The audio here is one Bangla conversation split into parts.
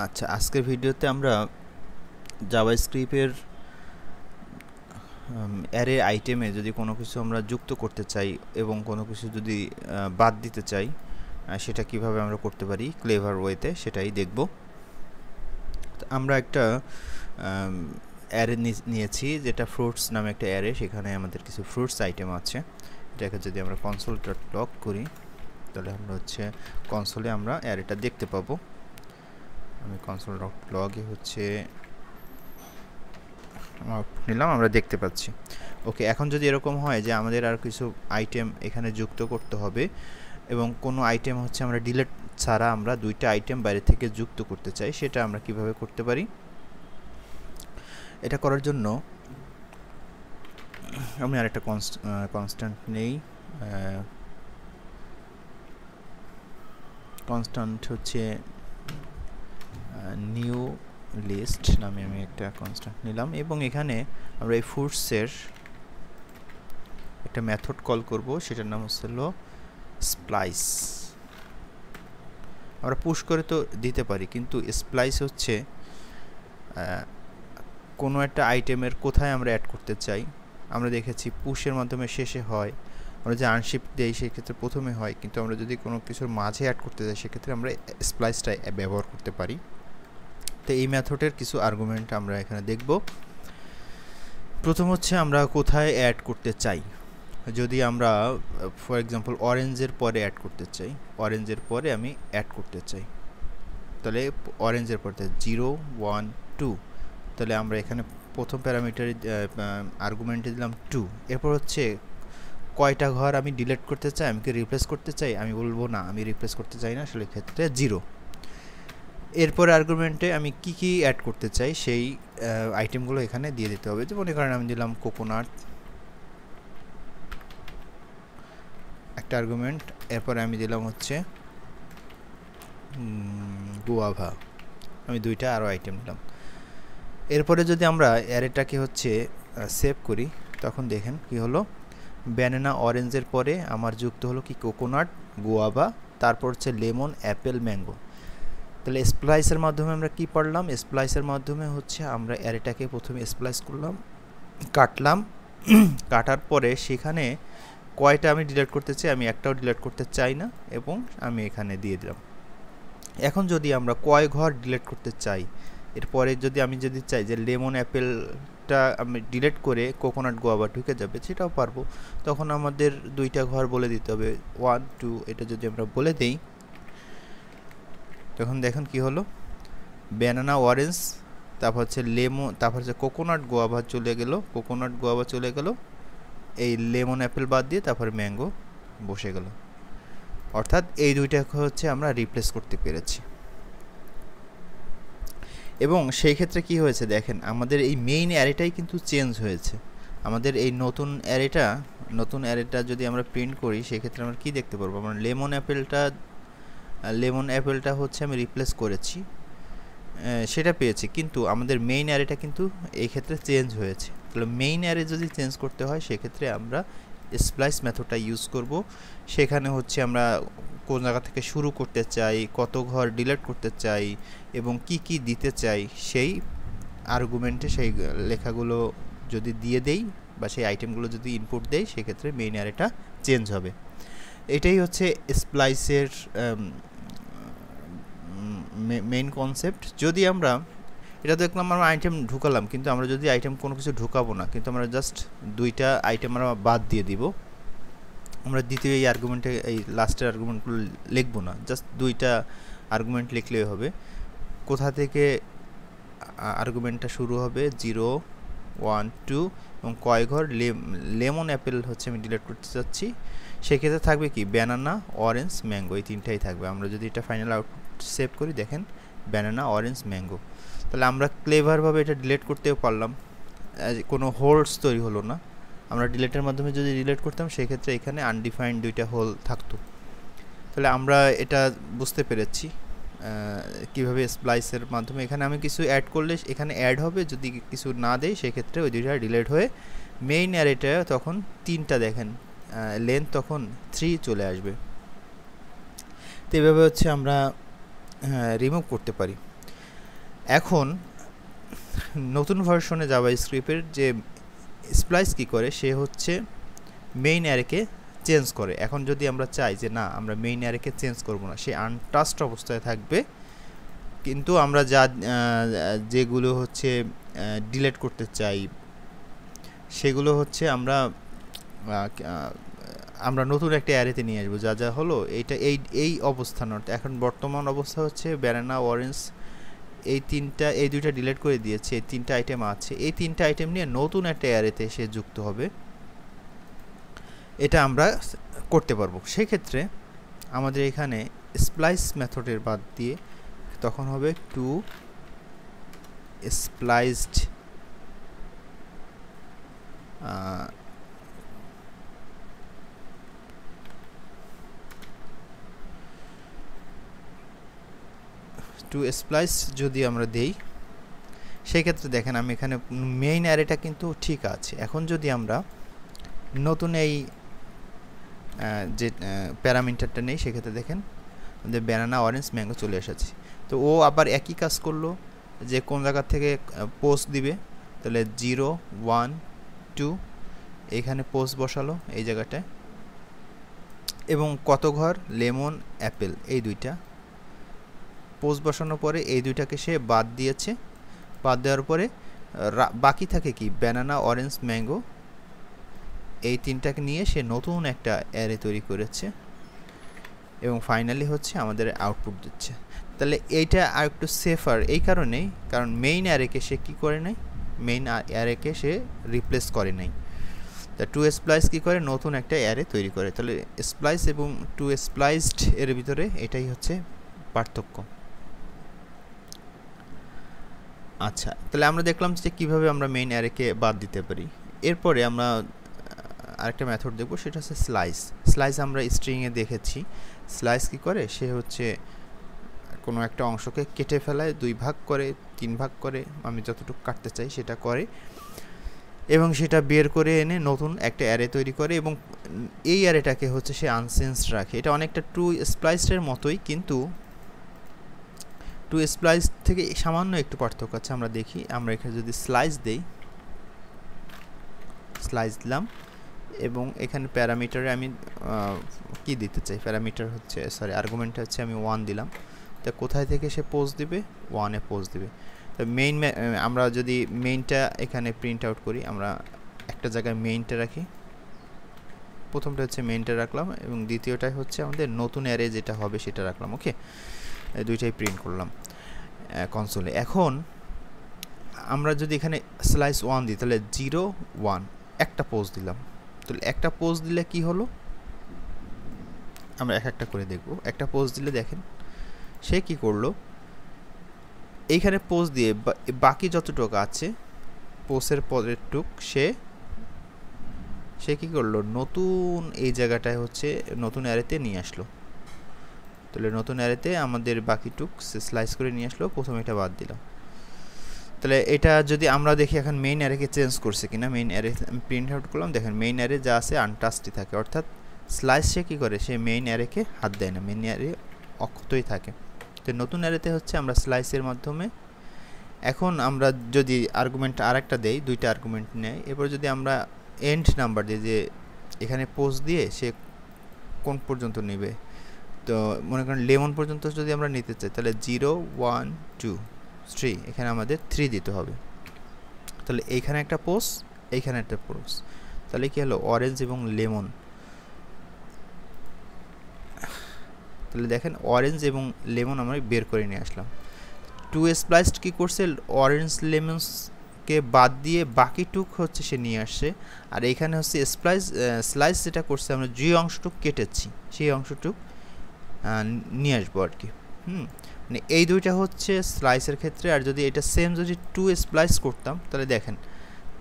আচ্ছা, আজকের ভিডিওতে আমরা জাভাস্ক্রিপ্টের অ্যারে আইটেমে যদি কোনো কিছু আমরা যুক্ত করতে চাই এবং কোনো কিছু যদি বাদ দিতে চাই, সেটা কিভাবে আমরা করতে পারি ক্লেভার ওয়েতে সেটাই দেখব। আমরা একটা অ্যারে নিয়েছি যেটা ফ্রুটস নামে একটা অ্যারে, সেখানে আমাদের কিছু ফ্রুটস আইটেম আছে। এটাকে যদি আমরা console.log করি তাহলে আমরা কনসোলে আমরা অ্যারেটা দেখতে পাবো। আমি console.log-এ নিলাম, আমরা দেখতে পাচ্ছি। ওকে, এখন যদি এরকম হয় যে আমাদের আর কিছু আইটেম এখানে যুক্ত করতে হবে এবং কোনো আইটেম আমরা ডিলিট ছাড়া আমরা দুইটা আইটেম বাইরে থেকে যুক্ত করতে চাই, সেটা আমরা কিভাবে করতে পারি? এটা করার জন্য আমি আরেকটা কনস্ট্যান্ট নেই। কনস্ট্যান্ট নিউ লিস্ট নামে আমি একটা কনস্ট্যান্ট নিলাম এবং এখানে আমরা এই ফ্রুটসের একটা মেথড কল করব, সেটার নাম হলো স্প্লাইস। আমরা পুশ করে তো দিতে পারি, কিন্তু স্প্লাইস কোনো একটা আইটেমের কোথায় আমরা অ্যাড করতে চাই। আমরা দেখেছি পুশের মাধ্যমে শেষে হয়, আমরা যে আনশিফট দেই সেক্ষেত্রে প্রথমে হয়, কিন্তু আমরা যদি কোনো কিছুর মাঝে অ্যাড করতে চাই সেক্ষেত্রে আমরা স্প্লাইসটা ব্যবহার করতে পারি। তো এই মেথডের কিছু আর্গুমেন্ট আমরা এখানে দেখব। প্রথম আমরা কোথায় অ্যাড করতে চাই। যদি আমরা ফর এক্সাম্পল অরেঞ্জের পরে অ্যাড করতে চাই, অরেঞ্জের পরে আমি অ্যাড করতে চাই, তাহলে অরেঞ্জের পরে 0 1 2, তাহলে আমরা এখানে প্রথম প্যারামিটারে আর্গুমেন্টে দিলাম 2। এরপর কয়টা ঘর আমি ডিলিট করতে চাই, আমি কি রিপ্লেস করতে চাই, আমি বলবো না আমি রিপ্লেস করতে চাই না, আসলে ক্ষেত্রে 0। এরপর আর্গুমেন্টে আমি কি কি অ্যাড করতে চাই সেই আইটেমগুলো এখানে দিয়ে দিতে হবে। যেমন এখানে আমি দিলাম কোকোনাট একটা আর্গুমেন্ট, এরপরে আমি দিলাম গুয়াভা, আমি দুইটা আরও আইটেম দিলাম। এরপরে যদি আমরা অ্যারেটাকে সেভ করি, তখন দেখেন কি হলো, ব্যানানা অরেঞ্জের পরে আমার যুক্ত হলো কি কোকোনাট, গুয়াভা, তারপর লেমন, অ্যাপেল, ম্যাঙ্গো। তাহলে স্প্লাইসের মাধ্যমে আমরা কি পড়লাম? স্প্লাইসের মাধ্যমে আমরা অ্যারেটাকে প্রথমে স্প্লাইস করলাম, কাটলাম, কাটার পরে সেখানে কয়টা আমি ডিলিট করতে চাই, আমি একটাও ডিলিট করতে চাই না, এবং আমি এখানে দিয়ে দিলাম। এখন যদি আমরা কয় ঘর ডিলিট করতে চাই, এরপরে আমি যদি চাই যে লেমন অ্যাপেলটা আমি ডিলিট করে কোকোনাট গুয়াভা ঢুকে যাবে, সেটাও পারবো। তখন আমাদের দুইটা ঘর বলে দিতে হবে 1 2, এটা যদি আমরা বলে দেই, তখন দেখুন কি হলো, ব্যানানা অরেঞ্জ, তারপর লেমন, তারপর কোকোনাট গুয়াভা চলে গেল, কোকোনাট গুয়াভা চলে গেল, এই লেমন অ্যাপেল বাদ দিয়ে তারপরে ম্যাঙ্গো বসে গেল। অর্থাৎ এই দুইটাকে আমরা রিপ্লেস করতে পেরেছি। এবং সেই ক্ষেত্রে কি হয়েছে দেখেন, আমাদের এই মেইন অ্যারেটাই কিন্তু চেঞ্জ হয়েছে। আমাদের এই নতুন অ্যারেটা যদি আমরা প্রিন্ট করি, সেক্ষেত্রে আমরা কি দেখতে পারবো, আমরা লেমন অ্যাপেলটা আমি রিপ্লেস করেছি, সেটা পেয়েছি, কিন্তু আমাদের মেইন অ্যারেটা কিন্তু এই ক্ষেত্রে চেঞ্জ হয়েছে। তাহলে মেইন অ্যারে যদি চেঞ্জ করতে হয়, সেক্ষেত্রে আমরা স্প্লাইস মেথডটা ইউজ করব। সেখানে আমরা কোন জায়গা থেকে শুরু করতে চাই, কত ঘর ডিলিট করতে চাই এবং কি কি দিতে চাই, সেই আর্গুমেন্টে সেই লেখাগুলো যদি দিয়ে দেই বা সেই আইটেমগুলো যদি ইনপুট দেই, সেক্ষেত্রে মেইন অ্যারেটা চেঞ্জ হবে। এটাই স্প্লাইসের মেইন কনসেপ্ট। যদি আমরা এটা দেখলাম আমরা আইটেম ঢুকালাম, কিন্তু আমরা যদি আইটেম কোনো কিছু ঢুকাবো না, কিন্তু আমরা জাস্ট দুইটা আইটেম আমরা বাদ দিয়ে দিব, আমরা দ্বিতীয় এই আর্গুমেন্টে এই লাস্টের আর্গুমেন্টগুলো লিখবো না, জাস্ট দুইটা আর্গুমেন্ট লিখলেই হবে। কোথা থেকে আর্গুমেন্টটা শুরু হবে, 0 1 2, এবং কয় ঘর লেমন অ্যাপেল আমি ডিলিট করতে চাচ্ছি, সেক্ষেত্রে থাকবে কি ব্যানানা, অরেঞ্জ, ম্যাঙ্গো, এই তিনটাই থাকবে। আমরা যদি এটা ফাইনাল আউটপুট সেভ করি, দেখেন ব্যানানা, অরেঞ্জ, ম্যাঙ্গো। তাহলে আমরা ক্লেভারভাবে এটা ডিলিট করতেও পারলাম, কোনো হোলস তৈরি হলো না। আমরা ডিলিটের মাধ্যমে যদি ডিলিট করতাম, সেক্ষেত্রে এখানে আনডিফাইন্ড দুইটা হোল থাকতো। তাহলে আমরা এটা বুঝতে পেরেছি কীভাবে স্প্লাইসের মাধ্যমে এখানে আমি কিছু অ্যাড করলে এখানে অ্যাড হবে, যদি কিছু না দেয় সেক্ষেত্রে ওই দুইটা ডিলিট হয়ে মেইন অ্যারেটা তখন 3টা দেখেন লেন্থ তখন 3 চলে আসবে। তো এভাবে আমরা রিমুভ করতে পারি। এখন নতুন ভার্সনে জাভাস্ক্রিপ্টের যে স্প্লাইস কি করে, সে হচ্ছে মেইন অ্যারেকে চেঞ্জ করে। এখন যদি আমরা চাই যে না আমরা মেইন অ্যারেকে চেঞ্জ করব না, সে আনটাস্ট অবস্থায় থাকবে, কিন্তু আমরা যেগুলো হচ্ছে ডিলিট করতে চাই সেগুলো হচ্ছে আমরা নতুন একটা অ্যারেতে নিয়ে আসবো। যা হলো এইটা এই অবস্থান, এখন বর্তমান অবস্থা হচ্ছে ব্যানানা, অরেঞ্জ, এই দুইটা ডিলিট করে দিয়েছে, এই 3টা আইটেম আছে, এই 3টা আইটেম নিয়ে নতুন একটা অ্যারেতে সে যুক্ত হবে। এটা আমরা করতে পারবো। সেক্ষেত্রে আমাদের এখানে স্প্লাইস মেথডের বাদ দিয়ে তখন হবে টু স্প্লাইসড যদি আমরা দেই, সেই ক্ষেত্রে দেখেন আমি এখানে মেইন অ্যারেটা কিন্তু ঠিক আছে। এখন যদি আমরা নতুন এই যে প্যারামিটারটা নেই, সেক্ষেত্রে দেখেন আমাদের ব্যানানা, অরেঞ্জ, ম্যাঙ্গো চলে এসেছে। তো ও আবার একই কাজ করলো, যে কোন জায়গা থেকে পোস্ট দিবে, তাহলে 0 1 2 এখানে পোস্ট বসালো এই জায়গাটায়, এবং কত ঘর, লেমন, অ্যাপেল, এই দুইটা পোস্ট বসানোর পরে এই দুইটাকে সে বাদ দিয়েছে। বাদ দেওয়ার পরে বাকি থাকে কি, ব্যানানা, অরেঞ্জ, ম্যাঙ্গো, এই 3টাকে নিয়ে সে নতুন একটা অ্যারে তৈরি করেছে, এবং ফাইনালি হচ্ছে আমাদের আউটপুট দিচ্ছে। তাহলে এইটা আর একটু সেফার এই কারণেই, কারণ মেইন অ্যারেকে সে কী করে নাই, মেইন অ্যারেকে সে রিপ্লেস করে নাই। তা টু স্প্লাইস কী করে, নতুন একটা অ্যারে তৈরি করে। তাহলে স্প্লাইস এবং টু স্প্লাইসড এর ভিতরে এটাই হচ্ছে পার্থক্য। আচ্ছা, তাহলে আমরা দেখলাম যে কীভাবে আমরা মেইন অ্যারেকে বাদ দিতে পারি। এরপরে আমরা আরেকটা মেথড দেখব, সেটা হচ্ছে স্লাইস। আমরা স্ট্রিংয়ে দেখেছি স্লাইস কী করে, সে হচ্ছে কোনো একটা অংশকে কেটে ফেলায়, 2 ভাগ করে, 3 ভাগ করে, আমি যতটুকু কাটতে চাই সেটা করে, এবং সেটা বের করে এনে নতুন একটা অ্যারে তৈরি করে, এবং এই অ্যারেটাকে হচ্ছে সে আনসেন্সড রাখে। এটা অনেকটা টু স্প্লাইসডের মতোই, কিন্তু টু স্প্লাইস থেকে সামান্য একটু পার্থক্য আছে। আমরা দেখি, আমরা এখানে যদি স্লাইস দিই, স্লাইস দিলাম, এবং এখানে প্যারামিটারে আমি কি দিতে চাই, প্যারামিটার হচ্ছে আর্গুমেন্টটা হচ্ছে আমি 1 দিলাম। তো কোথায় থেকে সে পোস্ট দিবে, 1-এ পোস্ট দিবে। তো আমরা যদি মেইনটা এখানে প্রিন্ট আউট করি, আমরা একটা জায়গায় মেইনটা রাখি, প্রথমটা হচ্ছে মেইনটা রাখলাম, এবং দ্বিতীয়টাই হচ্ছে আমাদের নতুন অ্যারে যেটা হবে সেটা রাখলাম। ওকে, দুইটাই প্রিন্ট করলাম কনসোলে। এখন আমরা যদি এখানে স্লাইস 1 দিই, তাহলে 0 1 একটা পোস্ট দিলাম। তাহলে একটা পোস্ট দিলে কি হলো, আমরা একটা করে দেখব। একটা পোস্ট দিলে দেখেন সে কি করলো, এইখানে পোস্ট দিয়ে বাকি যতটুকু আছে পোস্টের পরের টুক সে কি করলো, নতুন এই জায়গাটায় হচ্ছে নতুন অ্যারেতে নিয়ে আসলো। তাহলে নতুন অ্যারেতে আমাদের বাকি টুক সে স্লাইস করে নিয়ে আসলো, প্রথমে এটা বাদ দিলাম। তাহলে এটা যদি আমরা দেখি এখন মেইন অ্যারেকে চেঞ্জ করছে কিনা, মেইন অ্যারে প্রিন্ট আউট করলাম, দেখেন মেইন অ্যারে যা আছে আনটাস্টই থাকে, অর্থাৎ স্লাইস সে কী করে, সে মেইন অ্যারেকে হাত দেয় না, মেইন অ্যারে অক্ষতই থাকে। তো নতুন অ্যারেতে হচ্ছে আমরা স্লাইসের মাধ্যমে, এখন আমরা যদি আর্গুমেন্ট আরেকটা দেই, 2টা আর্গুমেন্ট নেয়, এরপর যদি আমরা এন্ড নাম্বার দিই, যে এখানে পোস্ট দিয়ে সে কোন পর্যন্ত নেবে, তো মনে করেন লেমন পর্যন্ত যদি আমরা নিতে চাই, তাহলে 0 1 2 3 এখানে আমাদের 3 দিতে হবে। তাহলে এইখানে একটা পোস্ট, এইখানে একটা পোস্ট, তাহলে কি হলো, অরেঞ্জ এবং লেমন। তাহলে দেখেন অরেঞ্জ এবং লেমন আমরা বের করে নিয়ে আসলাম। টু স্প্লাইসড কী করছে, অরেঞ্জ লেমনসকে বাদ দিয়ে বাকি টুক হচ্ছে সে নিয়ে আসছে, আর এইখানে হচ্ছে স্লাইস যেটা করছে, আমরা যে অংশটুক কেটেছি সেই অংশটুক নিয়ে আসবো আর কি। মানে এই দুইটা হচ্ছে স্লাইসের ক্ষেত্রে। আর যদি এটা সেম যদি টু স্প্লাইস করতাম, তাহলে দেখেন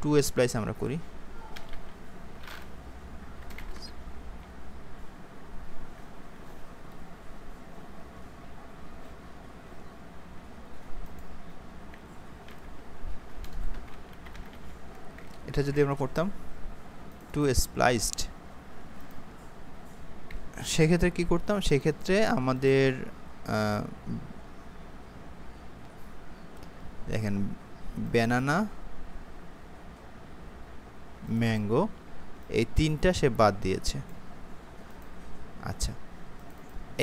টু স্প্লাইস আমরা করি, এটা যদি আমরা করতাম টু স্প্লাইসড, সেক্ষেত্রে কি করতাম, সেক্ষেত্রে আমাদের দেখেন ব্যানানা ম্যাঙ্গো এই তিনটা সে বাদ দিয়েছে। আচ্ছা,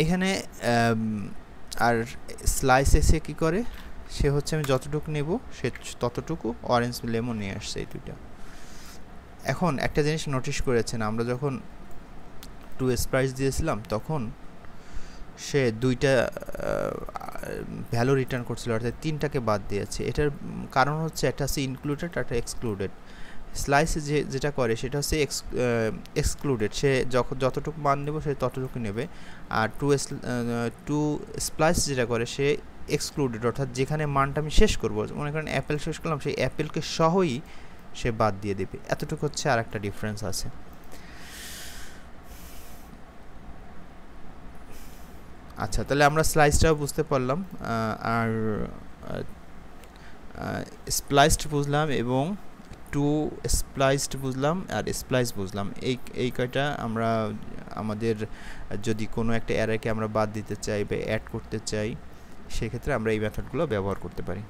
এখানে আর স্লাইসে সে কী করে, সে হচ্ছে আমি যতটুকু নেব সে ততটুকু অরেঞ্জ লেমন নিয়ে আসছে এই দুইটা। এখন একটা জিনিস নোটিস করেছেন, আমরা যখন 2s প্রাইস দিয়েছিলাম তখন সে দুইটা ভ্যালু রিটার্ন করছিল, অর্থাৎ তিনটাকে বাদ দিয়েছে। এটার কারণ হচ্ছে একটা হচ্ছে ইনক্লুডেড আর একটা এক্সক্লুডেড। স্লাইসে যেটা করে সেটা হচ্ছে এক্সক্লুডেড, সে যতটুকু মান নেব সে ততটুকু নেবে। আর টু স্প্লাইস যেটা করে সে এক্সক্লুডেড, অর্থাৎ যেখানে মানটা আমি শেষ করবো, মনে করেন অ্যাপেল শেষ করলাম, সেই অ্যাপেলকে সহই সে বাদ দিয়ে দেবে। এতটুকু হচ্ছে আর একটা ডিফারেন্স আছে। আচ্ছা, তাহলে আমরা স্লাইসটাও বুঝতে পারলাম, আর স্প্লাইসড বুঝলাম এবং টু স্প্লাইসড বুঝলাম আর স্প্লাইস বুঝলাম। এই কয়টা আমরা আমাদের যদি কোনো একটা অ্যারেকে আমরা বাদ দিতে চাই বা অ্যাড করতে চাই, সেক্ষেত্রে আমরা এই মেথডগুলো ব্যবহার করতে পারি।